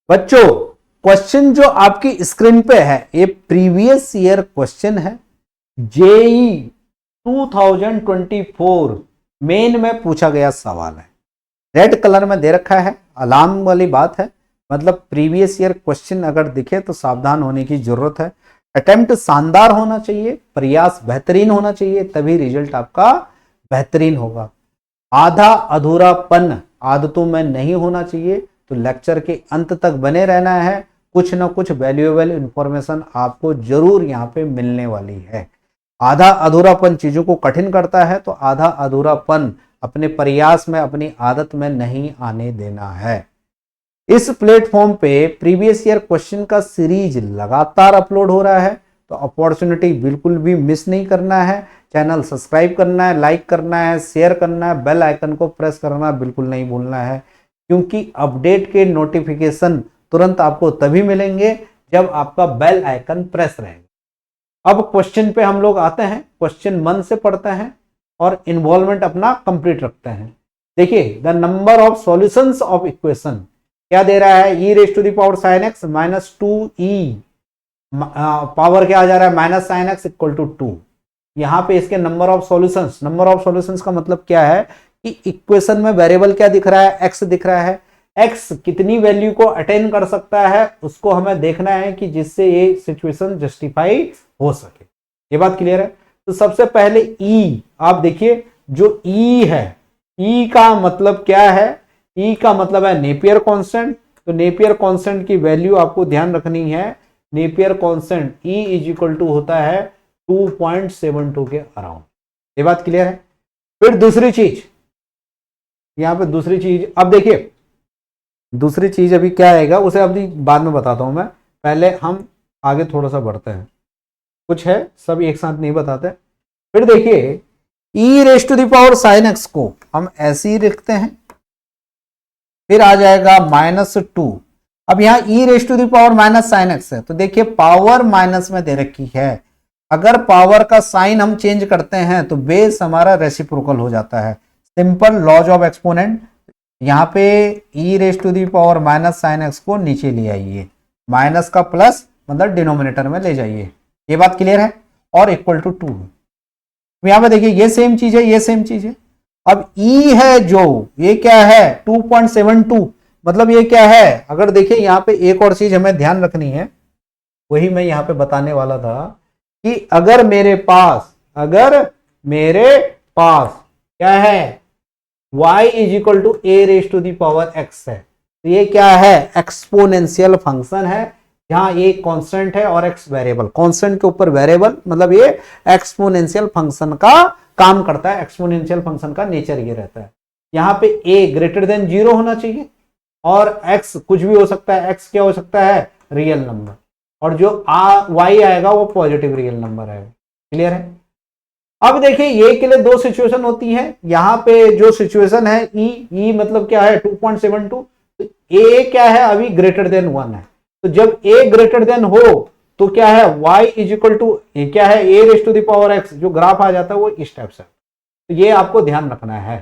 बच्चों क्वेश्चन जो आपकी स्क्रीन पे है ये प्रीवियस ईयर क्वेश्चन है। जेई 2024 मेन में पूछा गया सवाल है। रेड कलर में दे रखा है, अलार्म वाली बात है। मतलब प्रीवियस ईयर क्वेश्चन अगर दिखे तो सावधान होने की जरूरत है। अटेम्प्ट शानदार होना चाहिए, प्रयास बेहतरीन होना चाहिए, तभी रिजल्ट आपका बेहतरीन होगा। आधा अधूरापन आदतों में नहीं होना चाहिए। तो लेक्चर के अंत तक बने रहना है, कुछ ना कुछ वैल्यूएबल इंफॉर्मेशन आपको जरूर यहाँ पे मिलने वाली है। आधा अधूरापन चीजों को कठिन करता है, तो आधा अधूरापन अपने प्रयास में, अपनी आदत में नहीं आने देना है। इस प्लेटफॉर्म पे प्रीवियस ईयर क्वेश्चन का सीरीज लगातार अपलोड हो रहा है, तो अपॉर्चुनिटी बिल्कुल भी मिस नहीं करना है। चैनल सब्सक्राइब करना है, लाइक करना है, शेयर करना है, बेल आइकन को प्रेस करना बिल्कुल नहीं भूलना है, क्योंकि अपडेट के नोटिफिकेशन तुरंत आपको तभी मिलेंगे जब आपका बेल आइकन प्रेस रहेगा। अब क्वेश्चन पे हम लोग आते हैं, क्वेश्चन मन से पढ़ते हैं और इन्वॉल्वमेंट अपना कंप्लीट रखते हैं। देखिए, the number of solutions of equation क्या दे रहा है, e raise to the power sine x minus 2e power क्या आ जा रहा है minus sine x equal to 2। यहाँ पे इसके number of solutions, number of solutions का मतलब क्या है कि इक्वेशन में वेरिएबल क्या दिख रहा है, एक्स दिख रहा है। एक्स कितनी वैल्यू को अटेन कर सकता है उसको हमें देखना है कि जिससे ये सिचुएशन जस्टिफाई हो सके। ये बात क्लियर है। तो सबसे पहले ई आप देखिए, जो ई है, ई का मतलब क्या है, ई का मतलब है नेपियर कांस्टेंट। तो नेपियर कांस्टेंट की वैल्यू आपको ध्यान रखनी है। Napier constant e is equal to होता है 2.72 के अराउंड। ये बात क्लियर है। फिर दूसरी चीज, यहां पे दूसरी चीज, अब देखिए दूसरी चीज अभी क्या आएगा उसे अभी बाद में बताता हूं मैं, पहले हम आगे थोड़ा सा बढ़ते हैं। कुछ है सब एक साथ नहीं बताते। फिर देखिए e raise to the power sine x को हम ऐसे ही लिखते हैं, फिर आ जाएगा -2। अब यहाँ e raise to the power minus sine x है, तो देखिए पावर माइनस में दे रखी है। अगर पावर का साइन हम चेंज करते हैं तो बेस हमारा रेसिप्रोकल हो जाता है। Simple laws of exponent. यहाँ पे e raise to the power minus sine x को नीचे ले आइए, माइनस का प्लस मतलब डिनोमिनेटर में ले जाइए। ये बात क्लियर है। और इक्वल टू 2। यहाँ पे देखिए ये सेम चीज है, ये सेम चीज है। अब e है जो, ये क्या है 2.72, मतलब ये क्या है, अगर देखिए यहाँ पे एक और चीज हमें ध्यान रखनी है, वही मैं यहाँ पे बताने वाला था कि अगर मेरे पास क्या है y is equal to a raise to the power x है, तो ये क्या है एक्सपोनेंशियल फंक्शन है, जहां ये कांस्टेंट है और x वेरिएबल। कांस्टेंट के ऊपर वेरिएबल मतलब ये एक्सपोनेंशियल फंक्शन का काम करता है। एक्सपोनेंशियल फंक्शन का नेचर ये रहता है। यहाँ पे a ग्रेटर देन 0 होना चाहिए और x कुछ भी हो सकता है। x क्या हो सकता है, रियल नंबर, और जो y आएगा वो पॉजिटिव रियल नंबर आएगा। क्लियर है। अब देखिए ये के लिए दो सिचुएशन होती है। यहाँ पे जो सिचुएशन है e मतलब क्या है 2.72, तो a क्या है अभी ग्रेटर देन 1 है। तो जब a ग्रेटर देन हो तो क्या है y इज इक्वल टू क्या है a raise to the power x, जो ग्राफ आ जाता है वो इस टाइप से। तो ये आपको ध्यान रखना है,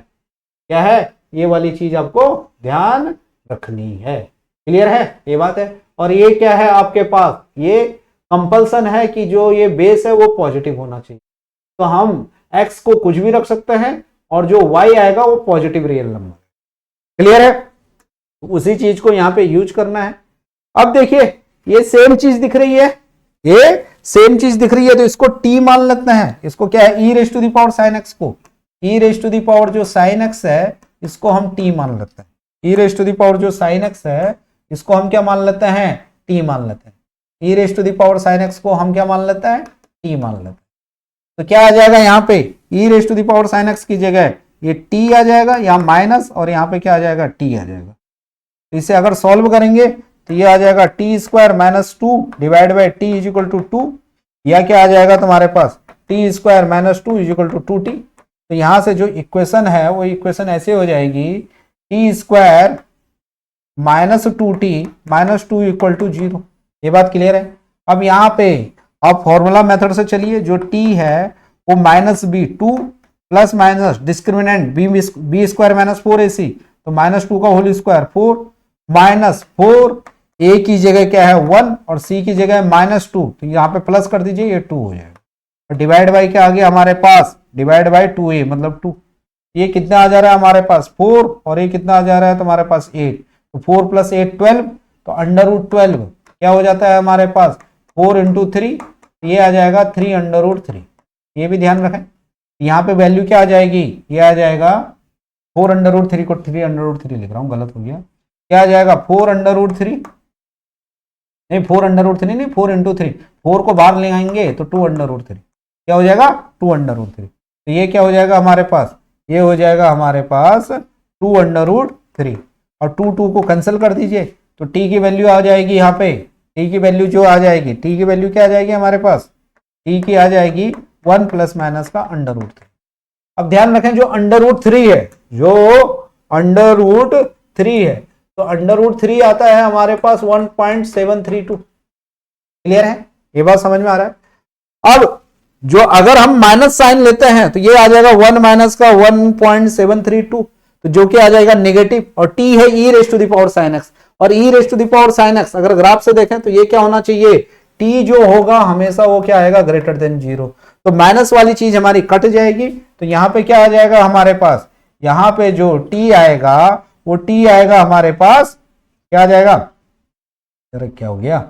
क्या है ये वाली चीज आपको ध्यान रखनी है। क्लियर है, ये बात है। और ये क्या है आपके पास, ये कंपल्सन है कि जो ये बेस है वो पॉजिटिव होना चाहिए। तो हम x को कुछ भी रख सकते हैं और जो y आएगा वो पॉजिटिव रियल नंबर। क्लियर है। तो उसी चीज को यहाँ पे यूज करना है। अब देखिए ये सेम चीज दिख रही है, ये सेम चीज दिख रही है, तो इसको t मान लेते हैं। इसको क्या है e raise to the power sine x को, e raise to the power जो साइन एक्स है इसको हम t मान लेते हैं। e raise to the power जो साइन एक्स है इसको हम क्या मान लेते हैं, t मान लेते हैं। e raise to the power sine x को हम क्या मान लेते हैं, t मान लेते हैं। तो क्या आ जाएगा यहाँ पे e raise to the power sine x की जगह ये t आ जाएगा, यहाँ माइनस, और यहाँ पे क्या आ जाएगा t आ जाएगा। तो इसे अगर सॉल्व करेंगे तो ये आ जाएगा T square minus 2 divide by T is equal to 2, या क्या आ जाएगा तुम्हारे पास T square minus 2 is equal to 2t। तो यहाँ से जो इक्वेशन है वो इक्वेशन ऐसे हो जाएगी t square minus 2t minus 2 equal to 0। ये बात क्लियर है। अब यहाँ पे आप फॉर्मूला मेथड से चलिए, जो t है वो minus b 2 plus minus discriminant b square minus 4ac, तो माइनस 2 का होल स्क्वायर 4 माइनस 4 ए की जगह क्या है 1 और सी की जगह है -2, तो यहाँ पे प्लस कर दीजिए, ये 2 हो जाएगा। डिवाइड बाई क्या आ गया हमारे पास, डिवाइड बाई 2a मतलब 2। ये कितना आ जा रहा है हमारे पास 4 और ये कितना आ जा रहा है तुम्हारे पास 8, तो 4 + 8 12, तो √12 क्या हो जाता है हमारे पास 4 × 3, ये आ जाएगा 3 √3। ये भी ध्यान रखें, यहाँ पे वैल्यू क्या आ जाएगी, ये आ जाएगा 4 √3 को 3 √3 लिख रहा हूँ, गलत हो गया। क्या आ जाएगा 4 √3, नहीं 4 √3 नहीं, 4 × 3, 4 को बाहर ले आएंगे तो 2 √3, क्या हो जाएगा 2 √3। तो ये क्या हो जाएगा हमारे पास, ये हो जाएगा हमारे पास 2 √3 और 2 को कैंसिल कर दीजिए, तो t की वैल्यू आ जाएगी यहाँ पे, t की वैल्यू जो आ जाएगी, t की वैल्यू क्या आ जाएगी हमारे पास, t की आ जाएगी 1 ± का √3। अब ध्यान रखें जो √3 है, जो √3 है, तो √3 आता है हमारे पास 1.732। क्लियर है, ये बात समझ में आ रहा है। अब जो अगर हम माइनस साइन लेते हैं तो ये आ जाएगा 1 - का 1.732, तो जो कि आ जाएगा नेगेटिव, और t है e⁻sin x, और e⁻sin x अगर ग्राफ से देखें तो ये क्या होना चाहिए, t जो होगा हमेशा वो क्या आएगा ग्रेटर देन 0, तो माइनस वाली चीज हमारी कट जाएगी, तो यहां पे क्या आ जाएगा हमारे पास, यहां पे जो t आएगा वो t आएगा हमारे पास, क्या आ जाएगा, अरे क्या हो गया,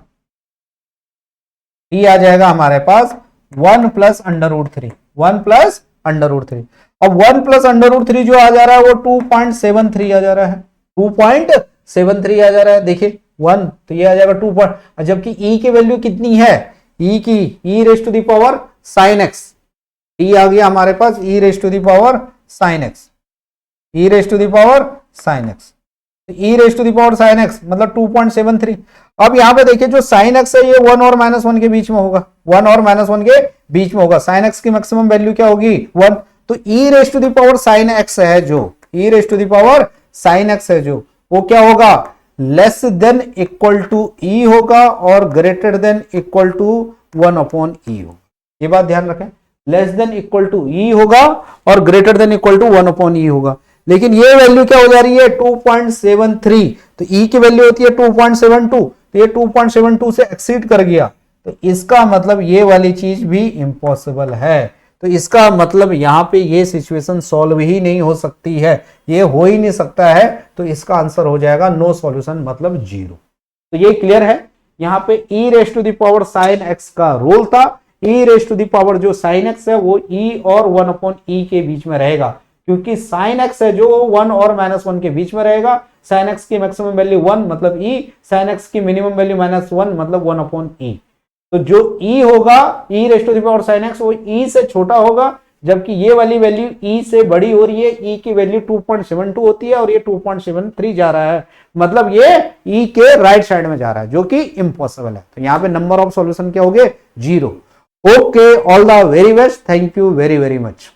t आ जाएगा हमारे पास 1 + √3, 1 + √3। अब 1 + √3 जो आ जा रहा है वो 2.73 आ जा रहा है, 2.73 आ जा रहा है। देखिए 1 तो ये आ जाएगा 2, जबकि e की वैल्यू कितनी है, e की e⁻sin x, t आ गया हमारे पास e⁻sin x, e⁻sin x, e⁻sin x मतलब 2.73। अब यहां पे देखिए जो sin x है ये 1 और -1 के बीच में होगा, 1 और -1 के बीच में होगा, sin x की मैक्सिमम वैल्यू क्या होगी 1, तो e⁻sin x है जो, e⁻sin x है जो, वो क्या होगा less than equal to e होगा और greater than equal to 1/e होगा। ये बात ध्यान रखें, less than equal to e होगा और greater than equal to 1/e होगा। लेकिन ये वैल्यू क्या हो जा रही है 2.73, तो e की वैल्यू होती है 2.72, तो ये 2.72 से एक्सीड कर गया, तो इसका मतलब ये वाली चीज भी इम्पॉसिबल है, तो इसका मतलब यहां पे ये सिचुएशन सॉल्व ही नहीं हो सकती है, ये हो ही नहीं सकता है, तो इसका आंसर हो जाएगा नो सॉल्यूशन मतलब 0। तो ये क्लियर है, यहां पे e⁻sin x का रोल था, e⁻ जो sin x है वो e और 1/e के बीच में रहेगा, क्योंकि sin x है जो 1 और -1 के बीच में रहेगा, sin x की मैक्सिमम वैल्यू 1 मतलब e, sin x की मिनिमम वैल्यू -1 मतलब 1/e, तो जो e होगा e⁻sin x वो e से छोटा होगा, जबकि ये वाली वैल्यू e से बड़ी हो रही है, e की वैल्यू 2.72 होती है और ये 2.73 जा रहा है, मतलब ये e के राइट साइड में जा रहा है, जो कि इम्पॉसिबल है। तो यहाँ पे नंबर ऑफ सॉल्यूशन क्या हो गए 0। Okay, all the very best, thank you very very much.